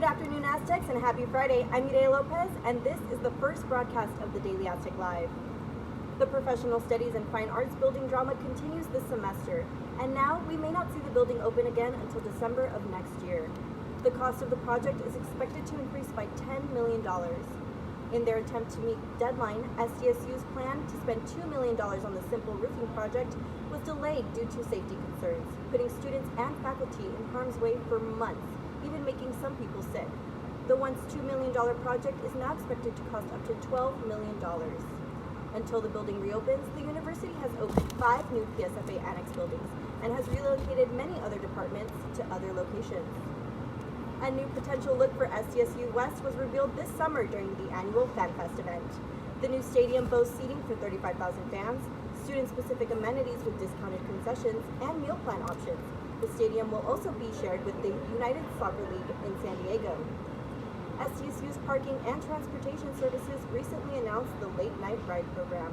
Good afternoon, Aztecs, and happy Friday. I'm Mireya Lopez, and this is the first broadcast of the Daily Aztec Live. The Professional Studies and Fine Arts building drama continues this semester, and now we may not see the building open again until December of next year. The cost of the project is expected to increase by $10 million. In their attempt to meet deadline, SDSU's plan to spend $2 million on the simple roofing project was delayed due to safety concerns, putting students and faculty in harm's way for months, even making some people sick. The once $2 million project is now expected to cost up to $12 million. Until the building reopens, the university has opened 5 new PSFA annex buildings and has relocated many other departments to other locations. A new potential look for SDSU West was revealed this summer during the annual FanFest event. The new stadium boasts seating for 35,000 fans, student-specific amenities with discounted concessions, and meal plan options. The stadium will also be shared with the United Soccer League in San Diego. SDSU's Parking and Transportation Services recently announced the Late Night Ride program.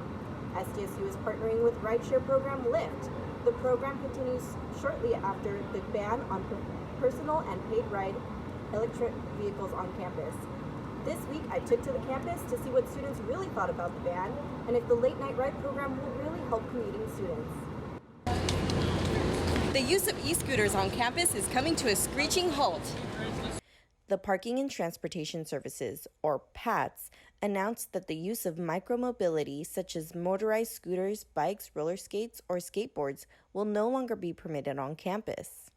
SDSU is partnering with rideshare program Lyft. The program continues shortly after the ban on personal and paid ride electric vehicles on campus. This week, I took to the campus to see what students really thought about the ban and if the Late Night Ride program will really help commuting students. The use of e-scooters on campus is coming to a screeching halt. The Parking and Transportation Services, or PATS, announced that the use of micromobility such as motorized scooters, bikes, roller skates, or skateboards will no longer be permitted on campus.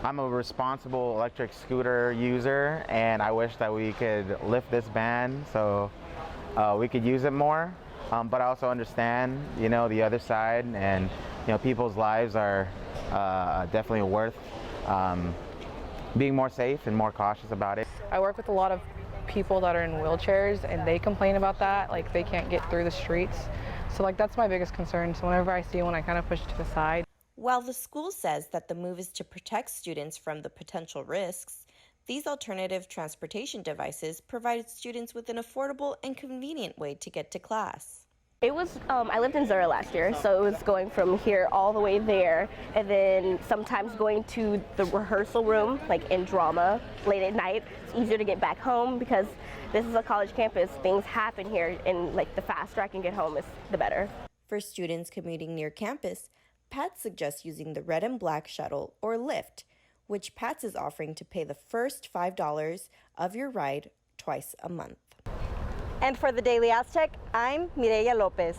I'm a responsible electric scooter user, and I wish that we could lift this ban so we could use it more. But I also understand, the other side, and people's lives are definitely worth being more safe and more cautious about it. I work with a lot of people that are in wheelchairs, and they complain about that, like they can't get through the streets. So that's my biggest concern. So whenever I see one, I kind of push it to the side. While the school says that the move is to protect students from the potential risks, these alternative transportation devices provide students with an affordable and convenient way to get to class. It was, I lived in Zura last year, so it was going from here all the way there, and then sometimes going to the rehearsal room, like in drama, late at night. It's easier to get back home because this is a college campus. Things happen here, and the faster I can get home is the better. For students commuting near campus, PATS suggests using the Red and Black Shuttle or Lyft, which PATS is offering to pay the first $5 of your ride twice a month. And for the Daily Aztec, I'm Mireya Lopez.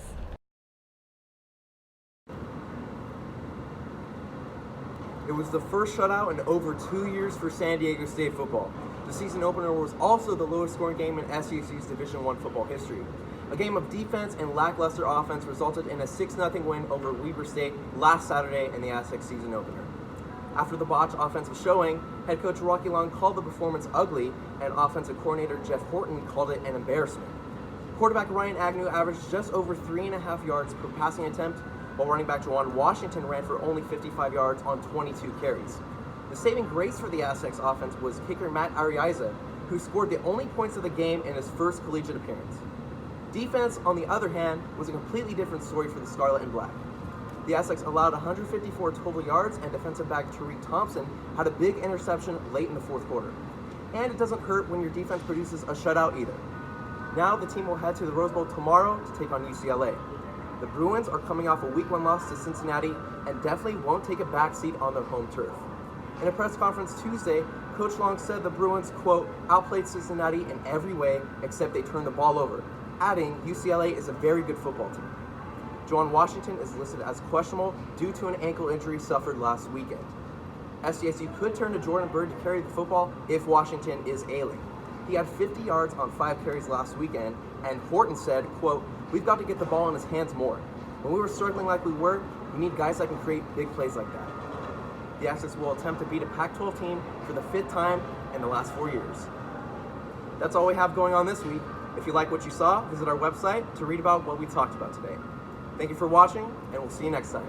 It was the first shutout in over 2 years for San Diego State football. The season opener was also the lowest scoring game in SDSU's Division I football history. A game of defense and lackluster offense resulted in a 6-0 win over Weber State last Saturday in the Aztec season opener. After the botched offensive showing, head coach Rocky Long called the performance ugly, and offensive coordinator Jeff Horton called it an embarrassment. Quarterback Ryan Agnew averaged just over 3.5 yards per passing attempt, while running back Juwan Washington ran for only 55 yards on 22 carries. The saving grace for the Aztecs offense was kicker Matt Ariza, who scored the only points of the game in his first collegiate appearance. Defense, on the other hand, was a completely different story for the Scarlet and Black. The Aztecs allowed 154 total yards, and defensive back Tariq Thompson had a big interception late in the fourth quarter. And it doesn't hurt when your defense produces a shutout either. Now the team will head to the Rose Bowl tomorrow to take on UCLA. The Bruins are coming off a Week 1 loss to Cincinnati and definitely won't take a backseat on their home turf. In a press conference Tuesday, Coach Long said the Bruins, quote, outplayed Cincinnati in every way except they turned the ball over, adding UCLA is a very good football team. Juwan Washington is listed as questionable due to an ankle injury suffered last weekend. SDSU could turn to Jordan Bird to carry the football if Washington is ailing. He had 50 yards on 5 carries last weekend, and Horton said, quote, we've got to get the ball in his hands more. When we were struggling like we were, we need guys that can create big plays like that. The Aztecs will attempt to beat a Pac-12 team for the 5th time in the last 4 years. That's all we have going on this week. If you like what you saw, visit our website to read about what we talked about today. Thank you for watching, and we'll see you next time.